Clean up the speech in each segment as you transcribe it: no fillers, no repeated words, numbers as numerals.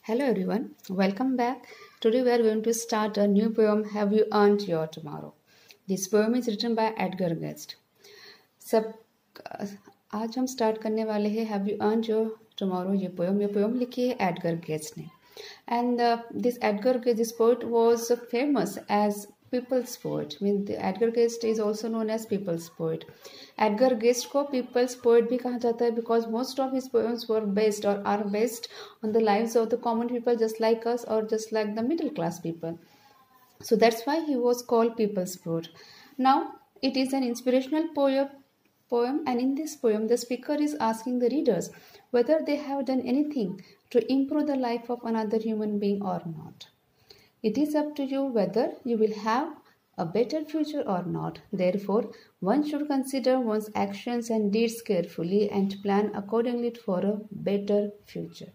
Hello everyone, welcome back. Today we are going to start a new poem, Have You Earned Your Tomorrow? This poem is written by Edgar Guest. सब आज हम start करने वाले हैं have you earn your tomorrow ये poem लिखी है Edgar guest ने. And this Edgar Guest, this poet was famous as people's poet. I mean, Edgar Guest is also known as people's poet. Edgar Guest को people's poet भी कहा जाता है because most of his poems were based or are based on the lives of the common people just like us or just like the middle class people. So that's why he was called people's poet. Now, it is an inspirational poem, and in this poem the speaker is asking the readers whether they have done anything to improve the life of another human being or not. It is up to you whether you will have a better future or not. Therefore, one should consider one's actions and deeds carefully and plan accordingly for a better future.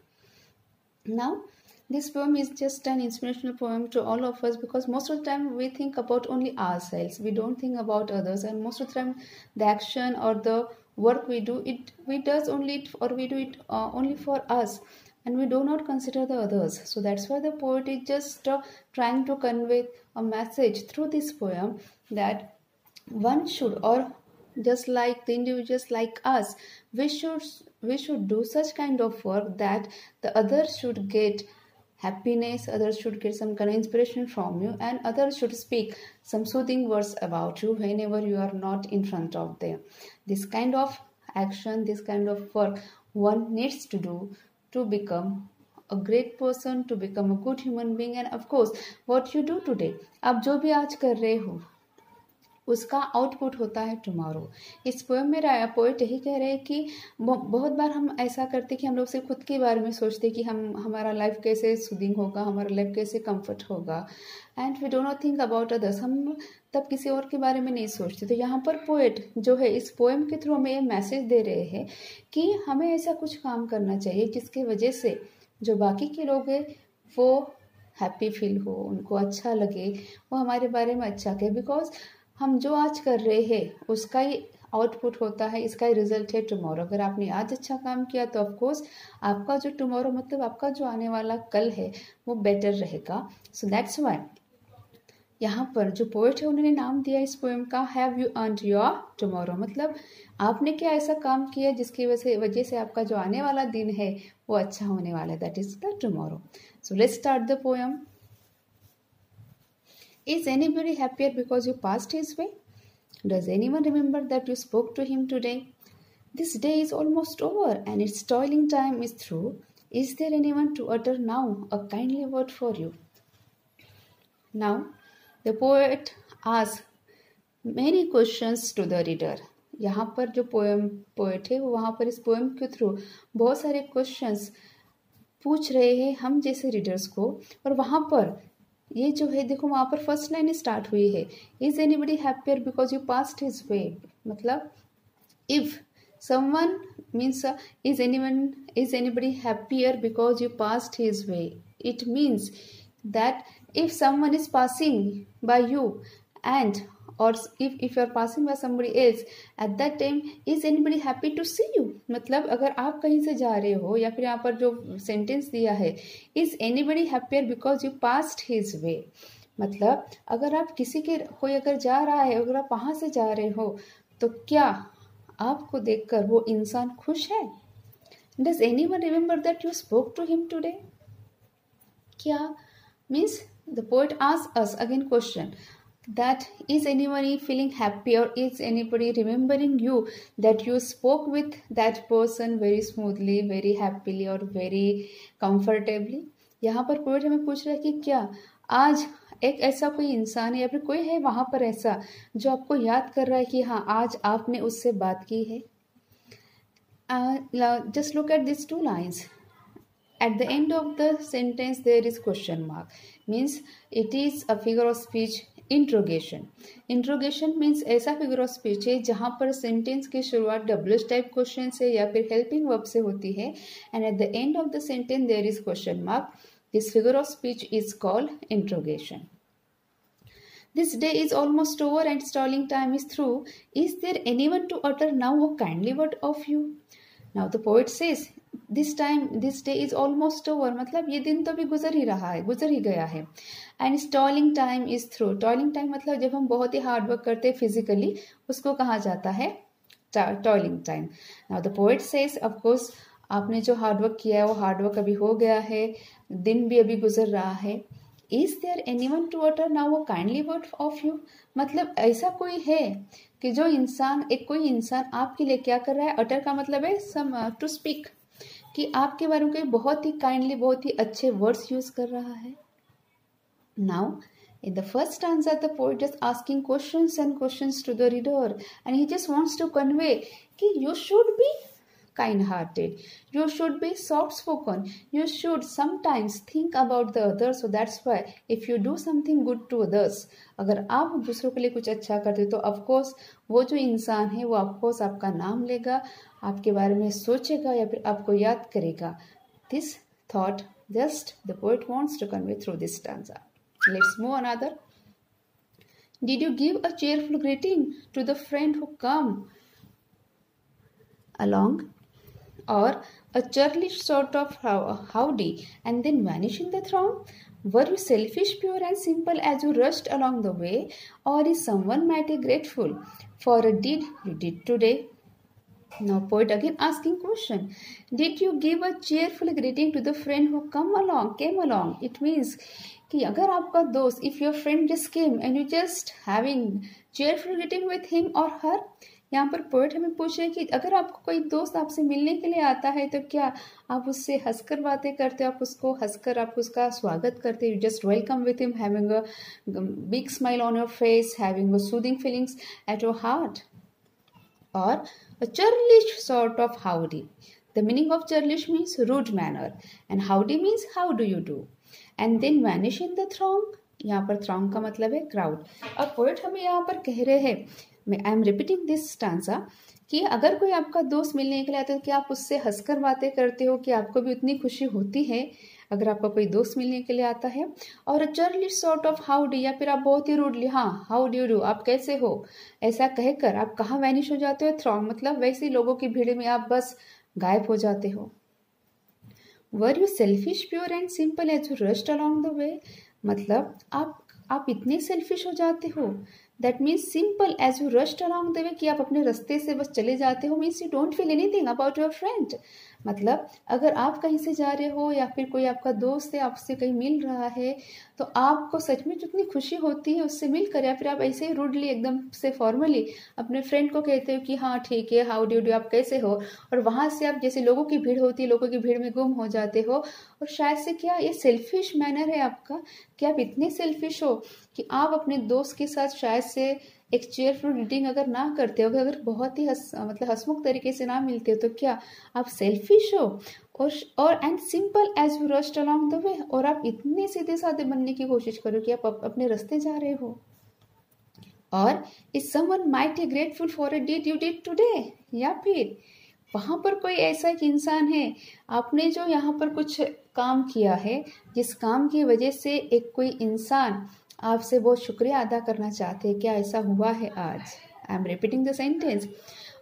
Now, this poem is just an inspirational poem to all of us because most of the time we think about only ourselves. We don't think about others, and most of the time the action or the work we do we do it only for us, and we do not consider the others. So that's why the poet is just trying to convey a message through this poem that one should, or just like the individuals like us, we should do such kind of work that the others should get happiness, others should get some kind of inspiration from you, and others should speak some soothing words about you whenever you are not in front of them. This kind of action, this kind of work one needs to do to become a great person, to become a good human being. And of course, what you do today, आप जो भी आज कर रहे हो उसका output होता है टुमारो. इस पोएम में पोएट यही कह रहे हैं कि बहुत बार हम ऐसा करते कि हम लोग सिर्फ खुद के बारे में सोचते कि हमारा लाइफ कैसे सूदिंग होगा, हमारा लाइफ कैसे कंफर्ट होगा, and we do not think about others. हम तब किसी और के बारे में नहीं सोचते. तो यहाँ पर पोएट जो है इस पोएम के थ्रू हमें ये मैसेज दे रहे हैं कि हमें ऐसा कुछ काम करना चाहिए जिसकी वजह से जो बाकी के लोग हैं वो हैप्पी फील हो, उनको अच्छा लगे, वो हमारे बारे में अच्छा कहे. बिकॉज हम जो आज कर रहे हैं उसका ही आउटपुट होता है, इसका ही रिजल्ट है टुमारो. अगर आपने आज अच्छा काम किया तो ऑफकोर्स आपका जो टुमारो मतलब आपका जो आने वाला कल है वो बेटर रहेगा. सो दैट्स वाई यहाँ पर जो पोएट है उन्होंने नाम दिया इस पोएम का have you earned your tomorrow. मतलब आपने क्या ऐसा काम किया जिसकी वजह से आपका जो आने वाला दिन है वो अच्छा होने वाला है. That is the tomorrow. So let's start the poem. Is anybody happier because you passed his way? Does anyone remember that you spoke to him today? This day is almost over and its toiling time is through. Is there anyone to utter now a kindly word for you? Now, the poet asks many questions to the reader. यहाँ पर जो poet है वो वहाँ पर इस poem के through बहुत सारे क्वेश्चंस पूछ रहे हैं हम जैसे रीडर्स को. और वहाँ पर ये जो है देखो वहाँ पर फर्स्ट लाइन स्टार्ट हुई है is anybody happier because you passed his way. मतलब if someone means is anybody happier because you passed his way, it means that if someone is passing by you and or if you are passing by somebody else at that time, is anybody happy to see you? मतलब अगर आप कहीं से जा रहे हो या फिर यहाँ पर जो सेंटेंस दिया है is anybody happier because you passed his way, मतलब अगर आप किसी के कोई अगर जा रहा है, अगर आप वहाँ से जा रहे हो तो क्या आपको देखकर वो इंसान खुश है? Does anyone remember that you spoke to him today? क्या means the poet asks us again question that is anybody feeling happy or is anybody remembering you that you spoke with that person very smoothly, very happily or very comfortably. यहाँ पर poet हमें पूछ रहा है कि क्या आज एक ऐसा कोई इंसान है या फिर कोई है वहाँ पर ऐसा जो आपको याद कर रहा है कि हाँ आज आपने उससे बात की है. Just look at these two lines. At the end of the sentence there is question mark, means it is a figure of speech interrogation. Interrogation means ऐसा figure of speech है जहाँ पर sentence की शुरुआत WH type question से या फिर helping verb से होती है, and at the end of the sentence there is question mark. This figure of speech is called interrogation. This day is almost over and stalling time is through. Is there anyone to utter now a kindly word of you? Now the poet says this day is almost over, मतलब ये दिन तो भी गुजर ही रहा है, गुजर ही गया है। And toiling time is through, toiling time मतलब जब हम बहुत ही हार्ड वर्क करते हैं फिजिकली, उसको कहा जाता है toiling time. Now the poet says, of course आपने जो हार्ड वर्क किया है वो हार्ड वर्क अभी हो गया है, दिन भी अभी गुजर रहा है। Is there anyone to utter now a kindly word of you, मतलब ऐसा कोई है कि जो इंसान, एक कोई इंसान आपके लिए क्या कर रहा है, अटर का मतलब है सम टू स्पीक, कि आपके बारे में कोई बहुत ही काइंडली, बहुत ही अच्छे वर्ड्स यूज कर रहा है। Now in the first stanza the poet is asking questions and questions to the reader, and he just wants to convey कि you should be kind hearted, you should be soft spoken, you should sometimes think about the others, so that's why if you do something good to others, अगर आप दूसरों के लिए कुछ अच्छा करते तो of course वो जो इंसान है वो of course आपका नाम लेगा, आपके बारे में सोचेगा या फिर आपको याद करेगा। This thought just the poet wants to convey through this stanza. Let's move another. Did you give a cheerful greeting to the friend who come along, or a churlish sort of howdy and then vanish in the throng? Were you selfish, pure and simple as you rushed along the way, or is someone mighty grateful for a deed you did today? Now poet again asking question. Did you give a cheerful greeting to the friend who came along? It means कि अगर आपका दोस्त, if your friend just came and you just having cheerful greeting with him और हर, यहाँ पर poet हमें पूछ रहे हैं कि अगर आपको कोई दोस्त आपसे मिलने के लिए आता है तो क्या आप उससे हंसकर बातें करते हो, आप उसको हंसकर आप उसका स्वागत करते हो, you just welcome with him, having a big smile on your face, having a soothing feelings at your heart, और a churlish sort of howdy. The meaning of churlish means rude manner and howdy means how do you do, and then vanish in the throng, यहाँ पर throng का मतलब है crowd. अब poet हमें यहाँ पर कह रहे हैं, आई एम रिपीटिंग दिस स्टांजा, कि अगर कोई आपका दोस्त मिलने के लिए आता है तो क्या आप उससे हंसकर बातें करते हो, कि आपको भी उतनी खुशी होती है अगर आपका कोई दोस्त मिलने के लिए आता है। और चर्लिश सॉर्ट ऑफ हाउ डू, या फिर आप बहुत ही रूडली, हाँ हाउ डू डू, आप कैसे हो, ऐसा कहकर आप कहाँ वैनिश हो जाते हो, थ्रॉन्ग मतलब वैसे ही लोगों की भीड़ में आप बस गायब हो जाते हो। Were you selfish, pure and simple as you rushed along the way, मतलब आप इतने सेल्फिश हो जाते हो, that means simple as you rushed along the way, कि आप अपने रास्ते से बस चले जाते हो, means you don't feel anything about your friend. मतलब अगर आप कहीं से जा रहे हो या फिर कोई आपका दोस्त है आपसे कहीं मिल रहा है तो आपको सच में जितनी खुशी होती है उससे मिलकर, या फिर आप ऐसे ही रूडली एकदम से फॉर्मली अपने फ्रेंड को कहते हो कि हाँ ठीक है, हाउ डू आप कैसे हो, और वहाँ से आप जैसे लोगों की भीड़ होती है, लोगों की भीड़ में गुम हो जाते हो, और शायद से क्या ये सेल्फिश मैनर है आपका, कि आप इतने सेल्फिश हो कि आप अपने दोस्त के साथ शायद से एक चेयरफुल रीडिंग अगर ना करते हो, अगर बहुत ही मतलब हंसमुख तरीके से ना मिलते हो, तो क्या आप सेल्फिश हो, और and simple as you rushed along the way, और आप इतने सीधे साधे बनने की कोशिश करो कि आप अपने रास्ते जा रहे हो। और is someone mighty grateful for a deed you did today, या फिर वहां पर कोई ऐसा एक इंसान है, आपने जो यहाँ पर कुछ काम किया है, जिस काम की वजह से एक कोई इंसान आपसे बहुत शुक्रिया अदा करना चाहते हैं, क्या ऐसा हुआ है आज? I am repeating the sentence.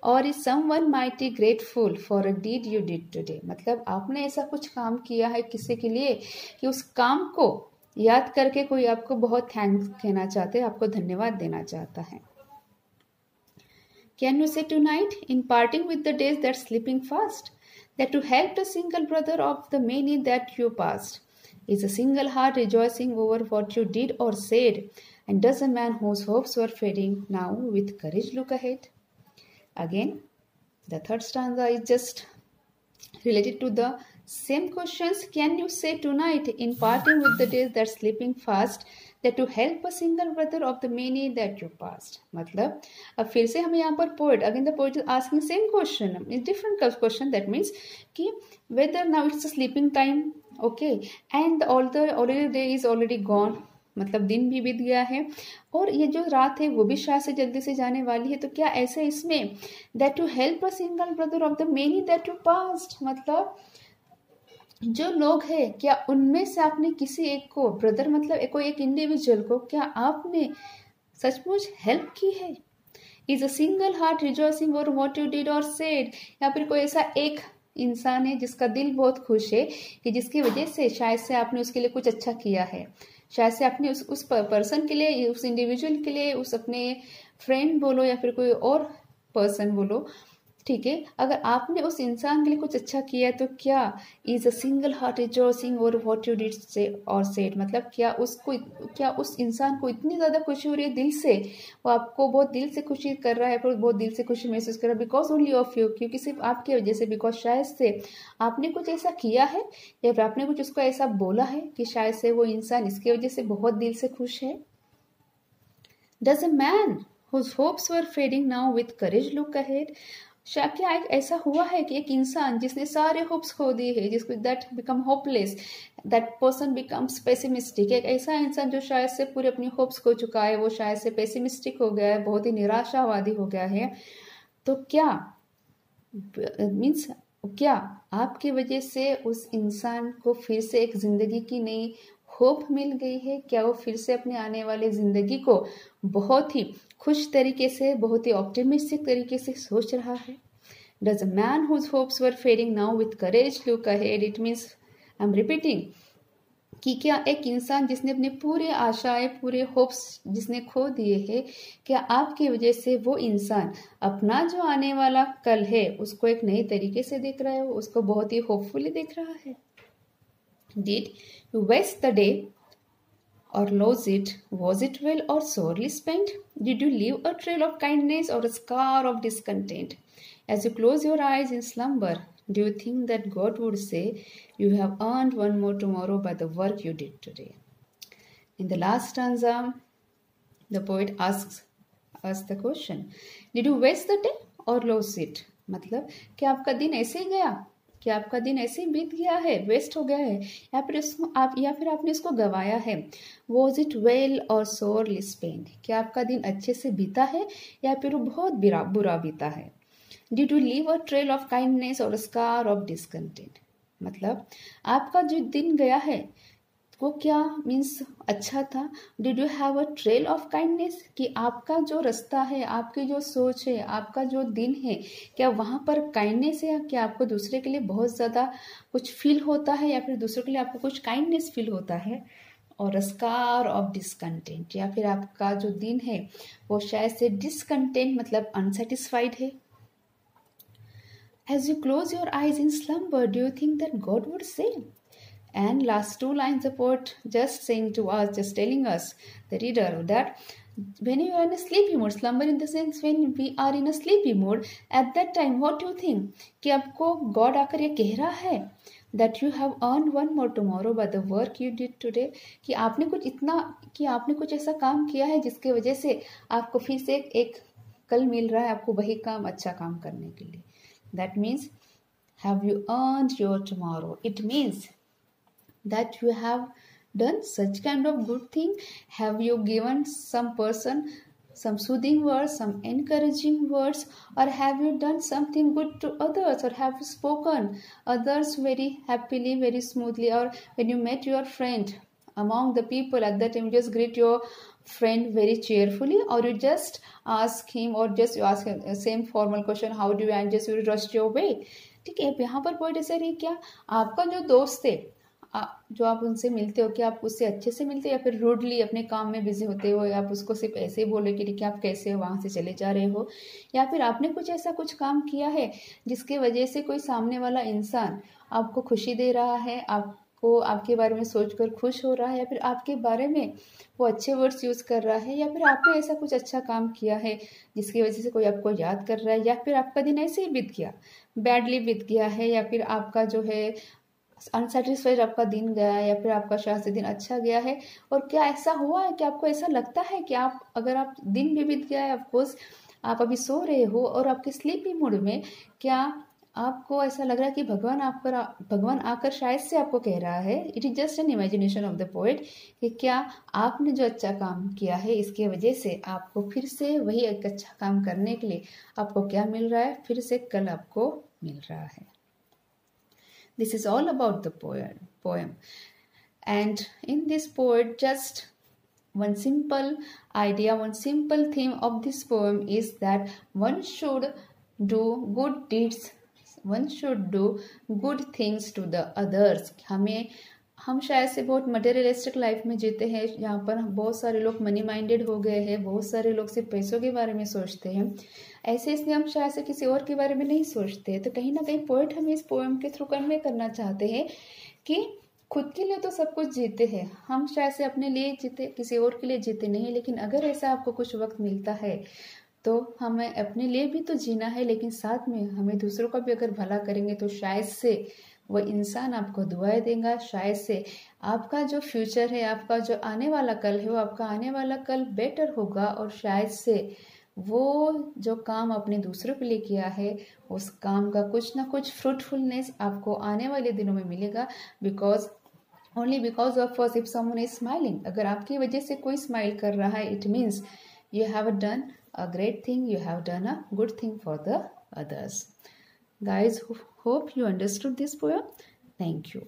और is someone mighty grateful for a deed you did today, मतलब आपने ऐसा कुछ काम किया है किसी के लिए कि उस काम को याद करके कोई आपको बहुत थैंक्स कहना चाहते हैं, आपको धन्यवाद देना चाहता है। Can you say tonight in parting with the days that slipping fast, that to help the single brother of the many that you passed, is a single heart rejoicing over what you did or said, and does a man whose hopes were fading now with courage look ahead? Again, the third stanza is just related to the same questions. Can you say tonight in parting with the days that slipping fast, that to help a single brother of the many that you passed? मतलब अब फिर से हमें यहाँ पर poet, again the poet is asking same question, it's different question, that means कि whether now it's a sleeping time, okay, and all the already day is already gone, मतलब दिन भी बीत गया है और ये जो रात है वो भी शायद से जल्दी से जाने वाली है, तो क्या ऐसा इसमें that to help a single brother of the many that you passed, मतलब जो लोग हैं क्या उनमें से आपने किसी एक को, ब्रदर मतलब कोई एक इंडिविजुअल को क्या आपने सचमुच हेल्प की है? Is a single heart rejoicing और व्हाट यू डिड और सेड, या फिर कोई ऐसा एक इंसान है जिसका दिल बहुत खुश है, कि जिसकी वजह से शायद से आपने उसके लिए कुछ अच्छा किया है, शायद से आपने उस पर्सन के लिए, उस इंडिविजुअल के लिए, उस अपने फ्रेंड बोलो या फिर कोई और पर्सन बोलो, ठीक है, अगर आपने उस इंसान के लिए कुछ अच्छा किया तो क्या is a single heart rejoicing और व्हाट यू डिड से और सेड, मतलब क्या उस इंसान को इतनी ज़्यादा खुशी हो रही है दिल से, वो आपको बहुत दिल से खुशी कर रहा है, पर बहुत दिल से खुशी महसूस कर रहा है बिकॉज ओनली ऑफ यू, क्योंकि सिर्फ आपकी वजह से, बिकॉज शायद से आपने कुछ ऐसा किया है या फिर आपने कुछ उसको ऐसा बोला है कि शायद से वो इंसान इसकी वजह से बहुत दिल से खुश है। Does a man whose hopes were fading now with courage look ahead, क्या एक ऐसा हुआ है कि एक इंसान जिसने सारे होप्स खो दिए हैं, जिसको that become hopeless, that person becomes pessimistic, एक ऐसा इंसान जो शायद से पूरे अपनी होप्स खो चुका है, वो शायद से पेसिमिस्टिक हो गया है, बहुत ही निराशावादी हो गया है, तो क्या मीन्स क्या आपकी वजह से उस इंसान को फिर से एक जिंदगी की नई होप मिल गई है? क्या वो फिर से अपने आने वाले जिंदगी को बहुत ही खुश तरीके से, बहुत ही ऑप्टिमिस्टिक तरीके से सोच रहा है? Does a man whose hopes were fading now with courage look ahead? It means, I'm repeating, कि क्या एक इंसान जिसने अपने पूरे आशाएं, पूरे होप्स जिसने खो दिए हैं, क्या आपकी वजह से वो इंसान अपना जो आने वाला कल है उसको एक नए तरीके से देख रहा है, उसको बहुत ही होपफुली देख रहा है? Did you waste the day or lose it? Was it well or sorely spent? Did you leave a trail of kindness or a scar of discontent? As you close your eyes in slumber, do you think that God would say, you have earned one more tomorrow by the work you did today? In the last stanza, the poet asks us the question, did you waste the day or lose it? मतलब क्या आपका दिन ऐसे ही गया, क्या आपका दिन ऐसे ही बीत गया है, वेस्ट हो गया है, या फिर आपने इसको गवाया है? वॉज इट वेल और सोरली स्पेंड, क्या आपका दिन अच्छे से बीता है या फिर वो बहुत बुरा बीता है? Did you leave a trail of kindness और स्कार ऑफ डिसकंटेंट, मतलब आपका जो दिन गया है वो क्या मीन्स अच्छा था? Did you have a trail of kindness, कि आपका जो रास्ता है, आपकी जो सोच है, आपका जो दिन है, क्या वहाँ पर काइंडनेस है? क्या आपको दूसरे के लिए बहुत ज़्यादा कुछ फील होता है या फिर दूसरों के लिए आपको कुछ काइंडनेस फील होता है? और स्कार ऑफ डिसकंटेंट, या फिर आपका जो दिन है वो शायद से डिसकंटेंट मतलब अनसेटिस्फाइड है? As you close your eyes in slumber, do you think that God would say? And last two lines the poet just saying to us, just telling us, the reader, that when you are in a sleepy mood, slumber in the sense when we are in a sleepy mood, at that time what do you think? कि आपको God आकर ये कह रहा है that you have earned one more tomorrow by the work you did today, कि आपने कुछ ऐसा काम किया है जिसकी वजह से आपको फिर से एक कल मिल रहा है, आपको वही काम, अच्छा काम करने के लिए. That means, have you earned your tomorrow? It means that you have done such kind of good thing. Have you given some person some soothing words, some encouraging words, or have you done something good to others, or have you spoken others very happily, very smoothly, or when you met your friend among the people at that time, you just greet your friend very cheerfully, or you just ask him, or just you ask him same formal question, how do you, and just you rushed your way. ठीक है, यहाँ पर point ऐसा रही, क्या आपका जो दोस्त है, जो आप उनसे मिलते हो, क्या आप उससे अच्छे से मिलते हो या फिर रूडली अपने काम में बिजी होते हो, या आप उसको सिर्फ ऐसे ही बोले कि ठीक है आप कैसे हो, वहाँ से चले जा रहे हो, या फिर आपने कुछ काम किया है जिसकी वजह से कोई सामने वाला इंसान आपको खुशी दे रहा है, आपको आपके बारे में सोचकर खुश हो रहा है, या फिर आपके बारे में वो अच्छे वर्ड्स यूज़ कर रहा है, या फिर आपने ऐसा कुछ अच्छा काम किया है जिसकी वजह से कोई आपको याद कर रहा है, या फिर आपका दिन ऐसे ही बीत गया, बैडली बीत गया है, या फिर आपका जो है अनसेटिस्फाइड आपका दिन गया है, या फिर आपका शायद से दिन अच्छा गया है. और क्या ऐसा हुआ है कि आपको ऐसा लगता है कि अगर आप दिन भी बीत गया है, ऑफकोर्स आप अभी सो रहे हो और आपके स्लीपी मूड में, क्या आपको ऐसा लग रहा है कि भगवान आकर शायद से आपको कह रहा है, it is just an imagination of the poet, कि क्या आपने जो अच्छा काम किया है इसके वजह से आपको फिर से वही एक अच्छा काम करने के लिए आपको क्या मिल रहा है, फिर से कल आपको मिल रहा है. This is all about the poem. And in this poem, just one simple idea, one simple theme of this poem is that one should do good deeds one should do good things to the others. हम शायद से बहुत materialistic life में जीते हैं, यहाँ पर बहुत सारे लोग मनी माइंडेड हो गए हैं, बहुत सारे लोग सिर्फ पैसों के बारे में सोचते हैं। ऐसे इसलिए हम शायद से किसी और के बारे में नहीं सोचते। तो कहीं ना कहीं पोएट हमें इस पोएम के थ्रू कन्वे करना चाहते हैं कि खुद के लिए तो सब कुछ जीते हैं, हम शायद से अपने लिए जीते, किसी और के लिए जीते नहीं। लेकिन अगर ऐसा आपको कुछ वक्त मिलता है तो हमें अपने लिए भी तो जीना है, लेकिन साथ में हमें दूसरों का भी अगर भला करेंगे तो शायद से वो इंसान आपको दुआएं देगा, शायद से आपका जो फ्यूचर है, आपका जो आने वाला कल है, वो आपका आने वाला कल बेटर होगा। और शायद से वो जो काम आपने दूसरों के लिए किया है, उस काम का कुछ ना कुछ फ्रूटफुलनेस आपको आने वाले दिनों में मिलेगा। Only because of if someone is smiling, अगर आपकी वजह से कोई स्माइल कर रहा है, it means you have done a great thing, you have done a good thing for the others. Guys, hope you understood this poem. Thank you.